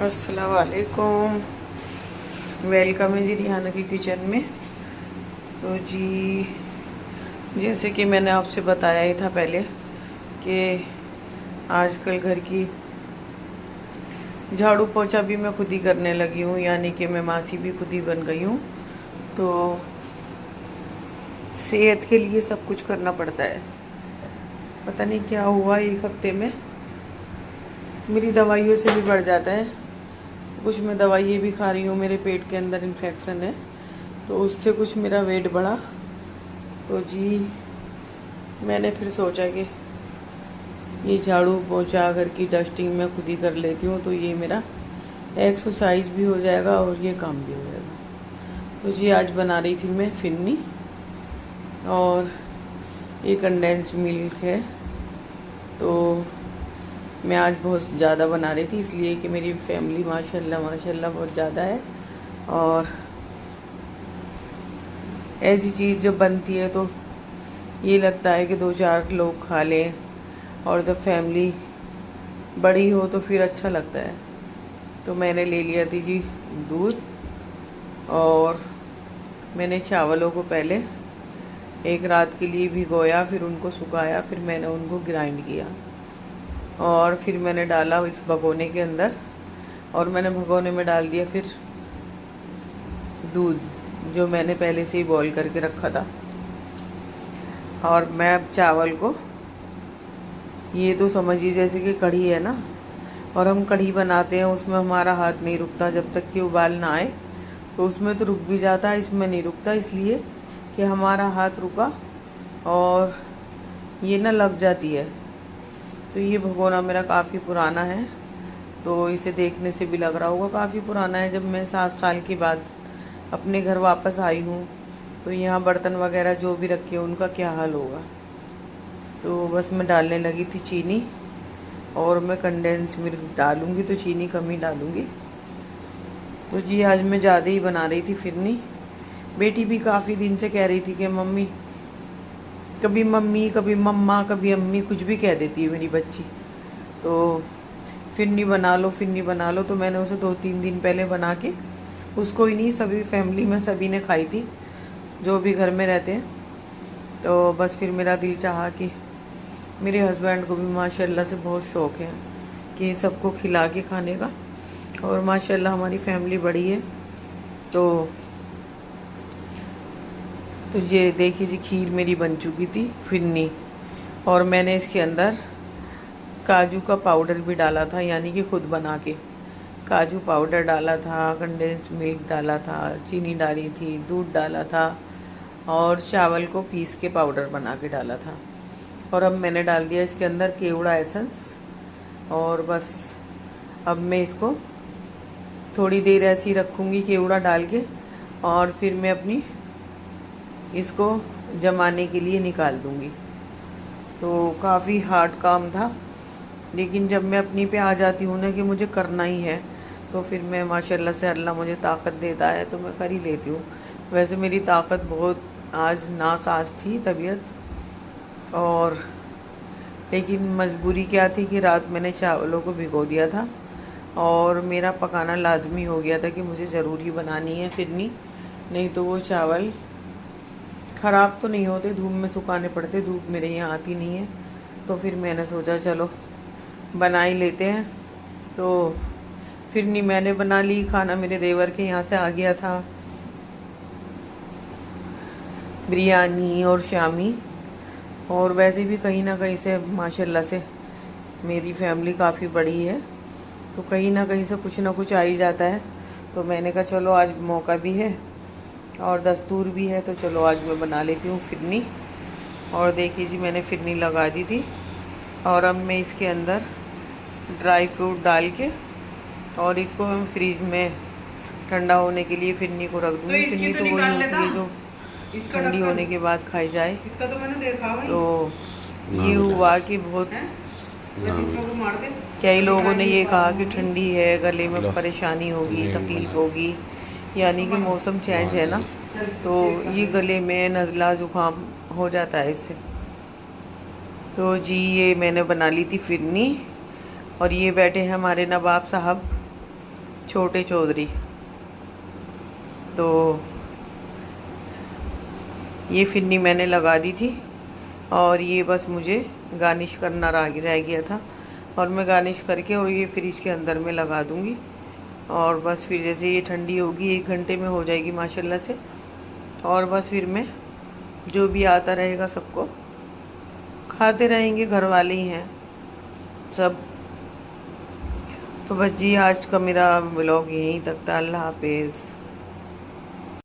अस्सलाम वालेकुम। वेलकम है जी रिहाना की किचन में। तो जी, जैसे कि मैंने आपसे बताया ही था पहले कि आजकल घर की झाड़ू पोछा भी मैं खुद ही करने लगी हूँ, यानी कि मैं मासी भी खुद ही बन गई हूँ। तो सेहत के लिए सब कुछ करना पड़ता है। पता नहीं क्या हुआ, एक हफ्ते में मेरी दवाइयों से भी बढ़ जाता है। कुछ मैं दवाइयाँ भी खा रही हूँ, मेरे पेट के अंदर इन्फेक्शन है, तो उससे कुछ मेरा वेट बढ़ा। तो जी, मैंने फिर सोचा कि ये झाड़ू पोछा घर की डस्टिंग मैं खुद ही कर लेती हूँ, तो ये मेरा एक्सरसाइज भी हो जाएगा और ये काम भी हो जाएगा। तो जी, आज बना रही थी मैं फिरनी, और ये कंडेंस मिल्क है। तो मैं आज बहुत ज़्यादा बना रही थी, इसलिए कि मेरी फैमिली माशाल्लाह माशाल्लाह बहुत ज़्यादा है, और ऐसी चीज़ जब बनती है तो ये लगता है कि 2-4 लोग खा लें, और जब फैमिली बड़ी हो तो फिर अच्छा लगता है। तो मैंने ले लिया थी जी दूध, और मैंने चावलों को पहले एक रात के लिए भिगोया, फिर उनको सुखाया, फिर मैंने उनको ग्राइंड किया, और फिर मैंने डाला इस भगोने के अंदर, और मैंने भगोने में डाल दिया फिर दूध जो मैंने पहले से ही बॉईल करके रखा था। और मैं अब चावल को, ये तो समझिए जैसे कि कढ़ी है ना, और हम कढ़ी बनाते हैं उसमें हमारा हाथ नहीं रुकता जब तक कि उबाल ना आए। तो उसमें तो रुक भी जाता है, इसमें नहीं रुकता, इसलिए कि हमारा हाथ रुका और ये ना लग जाती है। तो ये भगोना मेरा काफ़ी पुराना है, तो इसे देखने से भी लग रहा होगा काफ़ी पुराना है। जब मैं 7 साल के बाद अपने घर वापस आई हूँ, तो यहाँ बर्तन वगैरह जो भी रखे हैं उनका क्या हाल होगा। तो बस मैं डालने लगी थी चीनी, और मैं कंडेंस मिल्क डालूँगी तो चीनी कम ही डालूँगी। तो जी, आज मैं ज़्यादा ही बना रही थी फिरनी। बेटी भी काफ़ी दिन से कह रही थी कि मम्मी, कभी मम्मी कभी मम्मा कभी अम्मी, कुछ भी कह देती है मेरी बच्ची, तो फिरनी बना लो फिरनी बना लो। तो मैंने उसे 2-3 दिन पहले बना के, उसको ही नहीं सभी फैमिली में सभी ने खाई थी जो भी घर में रहते हैं। तो बस फिर मेरा दिल चाहा कि मेरे हस्बैंड को भी माशाल्लाह से बहुत शौक़ है कि सबको खिला के खाने का, और माशाल्लाह हमारी फैमिली बड़ी है। तो ये देखिए जी, खीर मेरी बन चुकी थी फिरनी, और मैंने इसके अंदर काजू का पाउडर भी डाला था, यानी कि खुद बना के काजू पाउडर डाला था, कंडेंस मिल्क डाला था, चीनी डाली थी, दूध डाला था, और चावल को पीस के पाउडर बना के डाला था। और अब मैंने डाल दिया इसके अंदर केवड़ा एसेंस, और बस अब मैं इसको थोड़ी देर ऐसे ही रखूँगी केवड़ा डाल के, और फिर मैं अपनी इसको जमाने के लिए निकाल दूँगी। तो काफ़ी हार्ड काम था, लेकिन जब मैं अपनी पे आ जाती हूँ ना कि मुझे करना ही है, तो फिर मैं माशाल्लाह से अल्लाह मुझे ताकत देता है तो मैं कर ही लेती हूँ। वैसे मेरी ताकत बहुत आज नासाज थी तबीयत, और लेकिन मजबूरी क्या थी कि रात मैंने चावलों को भिगो दिया था, और मेरा पकाना लाजमी हो गया था कि मुझे ज़रूरी बनानी है फिरनी, नहीं तो वो चावल ख़राब तो नहीं होते, धूप में सुखाने पड़ते, धूप मेरे यहाँ आती नहीं है। तो फिर मैंने सोचा चलो बना ही लेते हैं। तो फिरनी मैंने बना ली, खाना मेरे देवर के यहाँ से आ गया था, बिरयानी और शामी, और वैसे भी कहीं ना कहीं से माशाल्लाह से मेरी फैमिली काफ़ी बड़ी है, तो कहीं ना कहीं से कुछ ना कुछ आ ही जाता है। तो मैंने कहा चलो आज मौका भी है और दस्तूर भी है, तो चलो आज मैं बना लेती हूँ फिरनी। और देखिए जी, मैंने फिरनी लगा दी थी, और अब मैं इसके अंदर ड्राई फ्रूट डाल के, और इसको हम फ्रीज में ठंडा होने के लिए फिरनी को रख दूँगी। फिरनी तो वही होती है जो ठंडी होने के बाद खाई जाए। इसका तो मैंने देखा तो ये हुआ कि बहुत कई लोगों ने ये कहा कि ठंडी है, गले में परेशानी होगी, तकलीफ़ होगी, यानी कि मौसम चेंज है ना, तो ये गले में नज़ला ज़ुकाम हो जाता है इससे। तो जी, ये मैंने बना ली थी फिरनी, और ये बैठे हैं हमारे नवाब साहब, छोटे चौधरी। तो ये फिरनी मैंने लगा दी थी और ये बस मुझे गार्निश करना रह गया था, और मैं गार्निश करके और ये फ्रिज के अंदर में लगा दूँगी। और बस फिर जैसे ये ठंडी होगी 1 घंटे में हो जाएगी माशाल्लाह से। और बस फिर मैं जो भी आता रहेगा सबको खाते रहेंगे, घर वाले ही हैं सब। तो बस जी आज का मेरा व्लॉग यहीं तक था। अल्लाह हाफिज़।